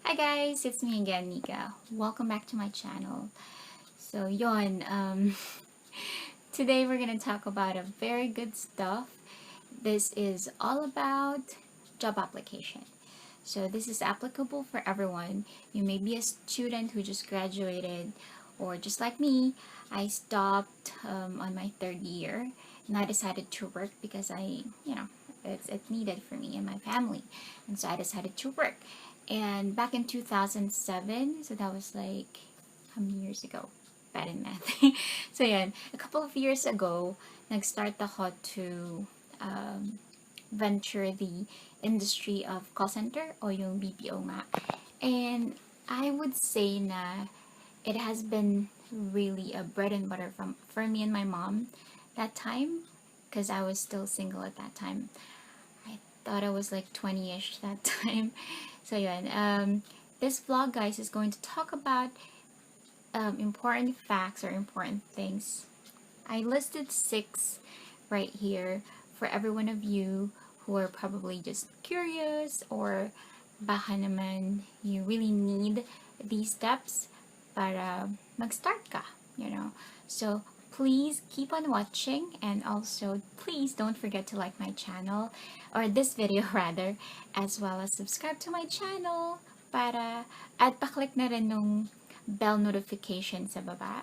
Hi guys, it's me again, Nika. Welcome back to my channel. So yon, today we're gonna talk about a very good stuff. This is all about job application. So this is applicable for everyone. You may be a student who just graduated, or just like me, I stopped on my third year, and I decided to work because it's needed for me and my family, and so I decided to work. And back in 2007, so that was like how many years ago? Bad in math. So yeah, a couple of years ago, nag-start ako to um, venture the industry of call center o yung BPO nga. And I would say na it has been really a bread and butter for me and my mom that time because I was still single at that time. I thought I was like 20-ish that time. So yun, this vlog guys is going to talk about important facts or important things. I listed 6 right here for every one of you who are probably just curious or baka naman you really need these steps para mag-start ka, you know. So please keep on watching, and also please don't forget to like my channel or this video rather, as well as subscribe to my channel para at pa-click na rin nung bell notification sa baba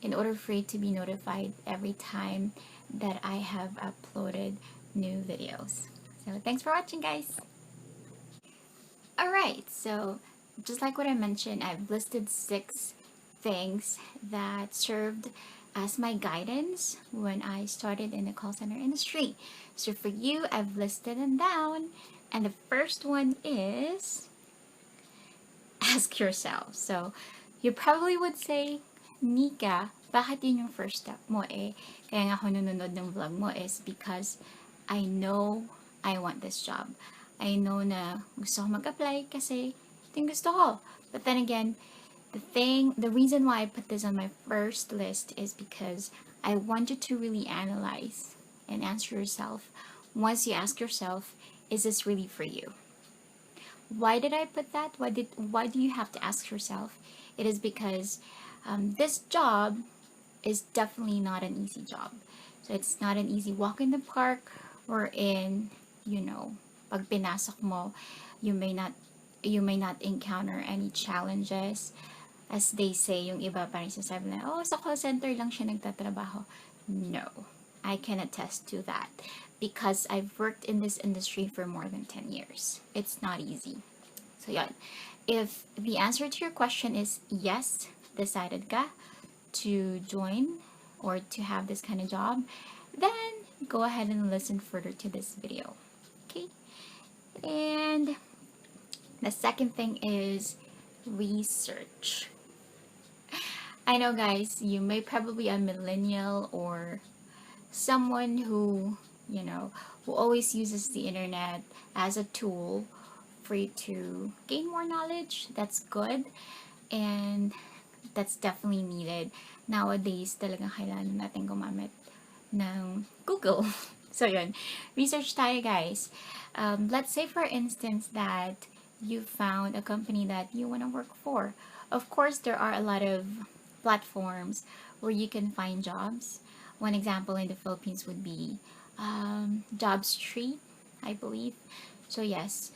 in order for you to be notified every time that I have uploaded new videos. So thanks for watching guys. Alright, so just like what I mentioned, I've listed 6 things that served as my guidance when I started in the call center industry. So for you, I've listed them down, and the first one is ask yourself. So you probably would say, Nika, bakit yun yung first step mo eh? Kaya nga ako nanonood ng vlog mo is because I know I want this job. I know na gusto ko mag-apply kasi ito yung gusto ko. But then again, the reason why I put this on my first list is because I want you to really analyze and answer yourself. Once you ask yourself, is this really for you? Why did I put that? Why do you have to ask yourself? It is because this job is definitely not an easy job. So it's not an easy walk in the park or in, pag pinasok mo, you may not encounter any challenges. As they say, yung iba parang sasabi na, oh, sa call center lang siya nagtatrabaho. No, I can attest to that because I've worked in this industry for more than 10 years. It's not easy. So yun, if the answer to your question is yes, decided ka to join or to have this kind of job, then go ahead and listen further to this video. Okay? And the second thing is research. I know guys, you may probably be a millennial or someone who, who always uses the internet as a tool for you to gain more knowledge. That's good, and that's definitely needed. Nowadays, talagang kailangan natin gumamit ng Google. So yun, research tayo guys. Let's say for instance that you found a company that you want to work for. Of course, there are a lot of platforms where you can find jobs. One example in the Philippines would be Job Street, I believe. So yes,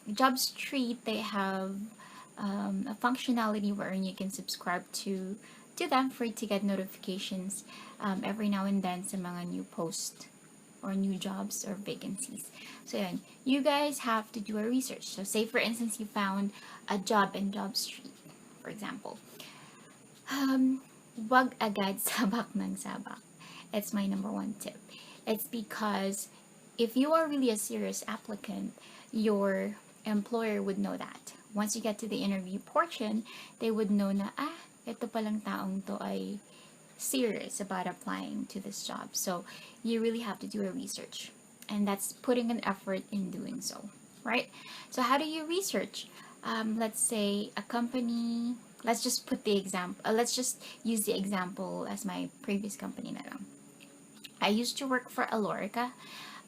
Job Street, they have a functionality wherein you can subscribe to them for you to get notifications every now and then sa mga new posts or new jobs or vacancies. So yun, you guys have to do a research. So say for instance you found a job in Job Street, for example. Wag agad sabak ng sabak. It's my number 1 tip. It's because if you are really a serious applicant, your employer would know that. Once you get to the interview portion, they would know na, ito palang taong to ay serious about applying to this job. So you really have to do a research, and that's putting an effort in doing so, right? So how do you research? Let's say a company, let's just put the example, let's just use the example as my previous company na lang. I used to work for Alorica.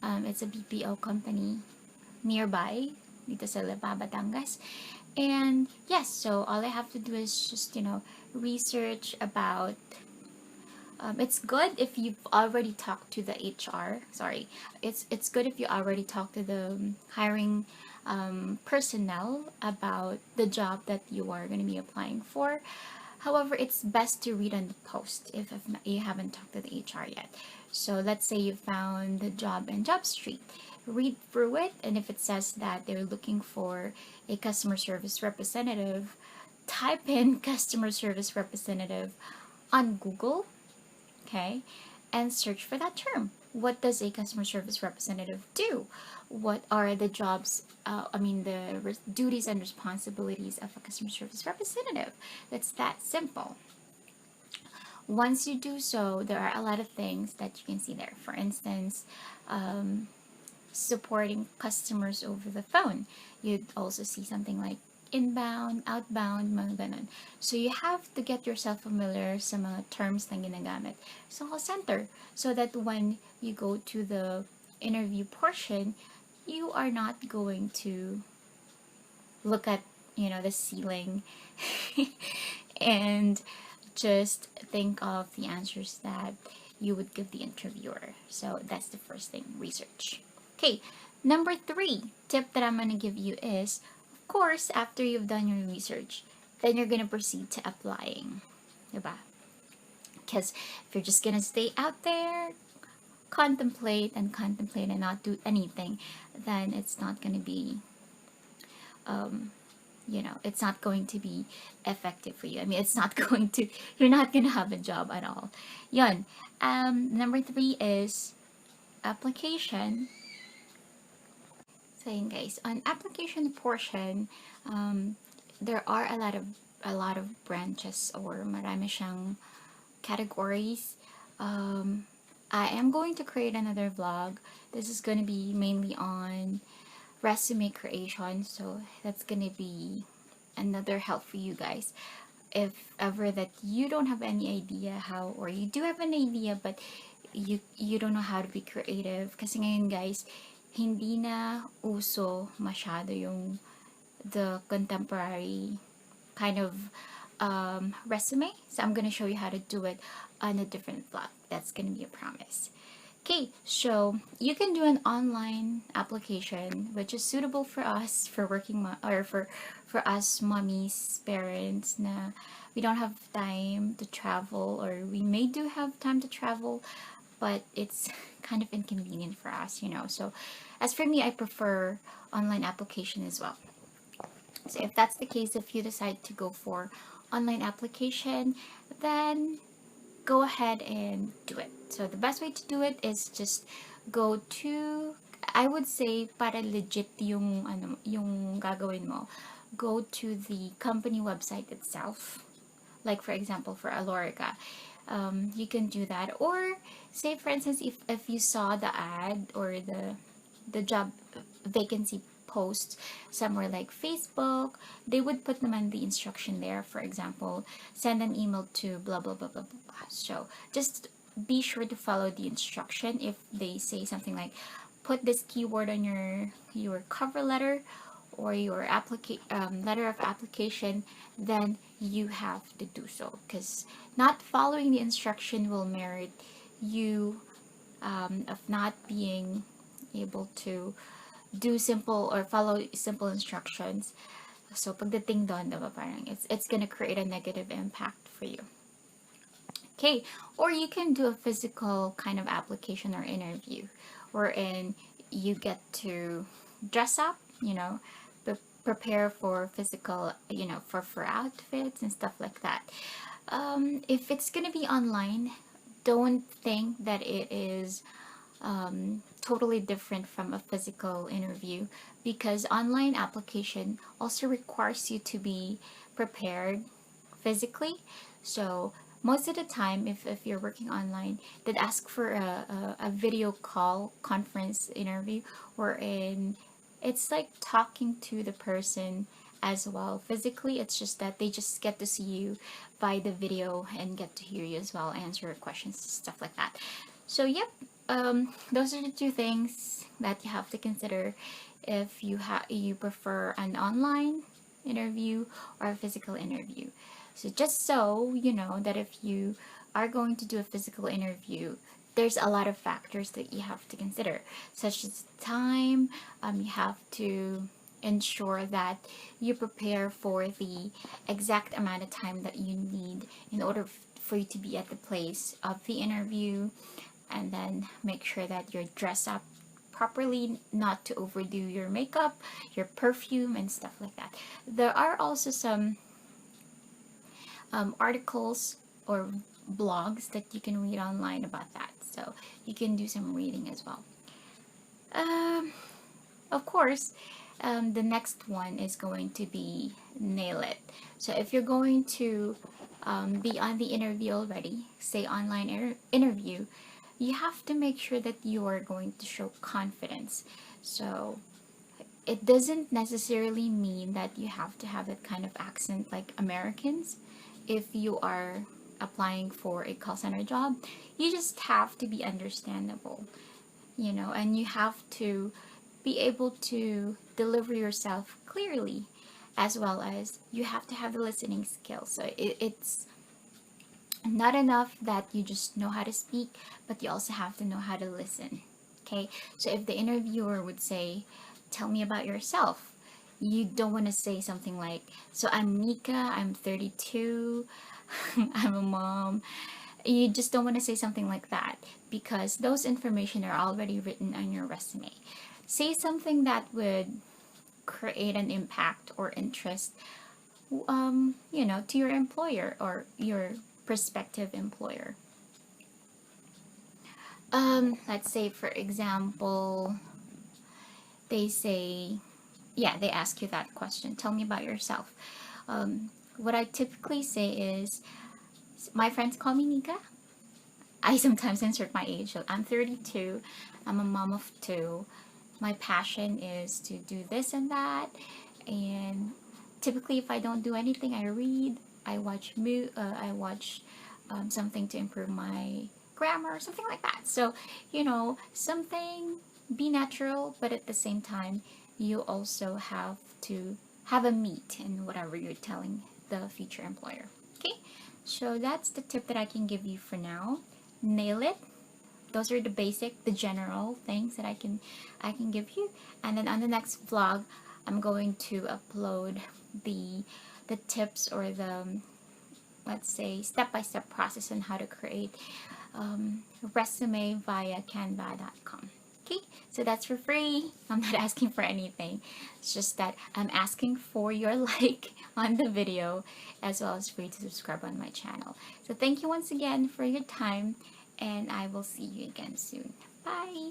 It's a BPO company nearby dito sa Lapa, Batangas. And yes, so all I have to do is just, research about. It's good if you've already talked to the HR. Sorry, it's good if you already talked to the hiring personnel about the job that you are going to be applying for. However, it's best to read on the post if you haven't talked to the HR yet. So let's say you found the job in JobStreet. Read through it, and if it says that they're looking for a customer service representative, type in customer service representative on Google, okay, and search for that term. What does a customer service representative do? What are the jobs, the duties and responsibilities of a customer service representative? That's that simple. Once you do so, there are a lot of things that you can see there. For instance, supporting customers over the phone. You'd also see something like inbound, outbound, mga ganun. So you have to get yourself familiar sa mga terms na ginagamit sa call center so that when you go to the interview portion, you are not going to look at, the ceiling and just think of the answers that you would give the interviewer. So that's the first thing, research. Okay, number 3 tip that I'm going to give you is, of course, after you've done your research, then you're going to proceed to applying. Diba? Because if you're just going to stay out there, contemplate and not do anything, then it's not going to be, it's not going to be effective for you. I mean, you're not going to have a job at all. Yun. Number 3 is application. So yun guys, on application portion, there are a lot of branches, or marami siyang categories. I am going to create another vlog. This is going to be mainly on resume creation, so that's going to be another help for you guys. If ever that you don't have any idea how, or you do have an idea but you don't know how to be creative, kasi ngayon guys, hindi na uso masyado yung the contemporary kind of resume. So I'm going to show you how to do it on a different vlog. That's going to be a promise. Okay, so you can do an online application which is suitable for us, for working or for us mommies, parents na we don't have time to travel, or we may do have time to travel, but it's kind of inconvenient for us, So as for me, I prefer online application as well. So if that's the case, if you decide to go for online application, then go ahead and do it. So the best way to do it is just go to, I would say, para legit yung gagawin mo, go to the company website itself. Like for example, for Alorica, you can do that. Or say for instance, if you saw the ad or the job vacancy post somewhere like Facebook, they would put naman the instruction there. For example, send an email to blah blah blah blah blah. So just be sure to follow the instruction. If they say something like put this keyword on your cover letter or your letter of application, then you have to do so, because not following the instruction will merit you of not being able to do simple or follow simple instructions. So pagdating doon, diba, parang it's gonna create a negative impact for you. Okay, or you can do a physical kind of application or interview wherein you get to dress up, prepare for physical, for outfits and stuff like that. If it's gonna be online, don't think that it is totally different from a physical interview, because online application also requires you to be prepared physically. So most of the time, if you're working online, they'd ask for a video call conference interview, wherein it's like talking to the person as well physically. It's just that they just get to see you by the video and get to hear you as well, answer questions, stuff like that. So yep, those are the 2 things that you have to consider if you prefer an online interview or a physical interview. So just so you know that if you are going to do a physical interview, there's a lot of factors that you have to consider, such as time. You have to ensure that you prepare for the exact amount of time that you need in order for you to be at the place of the interview, and then make sure that you're dressed up properly, not to overdo your makeup, your perfume, and stuff like that. There are also some articles or blogs that you can read online about that, so you can do some reading as well. Um, of course, the next one is going to be nail it. So if you're going to be on the interview already, say online interview, you have to make sure that you are going to show confidence. So it doesn't necessarily mean that you have to have that kind of accent like Americans. If you are applying for a call center job, you just have to be understandable, and you have to be able to deliver yourself clearly, as well as you have to have the listening skills. So it's not enough that you just know how to speak, but you also have to know how to listen. Okay, so if the interviewer would say, tell me about yourself, you don't want to say something like, so I'm Nika, I'm 32, I'm a mom. You just don't want to say something like that, because those information are already written on your resume. Say something that would create an impact or interest, to your employer or your prospective employer. Let's say, for example, they say, they ask you that question, tell me about yourself. What I typically say is, my friends call me Nika. I sometimes insert my age. So I'm 32. I'm a mom of two. My passion is to do this and that. And typically, if I don't do anything, I read. I watch something to improve my grammar, something like that. So, something, be natural, but at the same time, you also have to have a meat in whatever you're telling the future employer. Okay, so that's the tip that I can give you for now. Nail it. Those are the general things that I can give you. And then on the next vlog, I'm going to upload the tips, or the, let's say, step-by-step process on how to create resume via canva.com. Okay, so that's for free. I'm not asking for anything. It's just that I'm asking for your like on the video, as well as for you to subscribe on my channel. So thank you once again for your time, and I will see you again soon. Bye!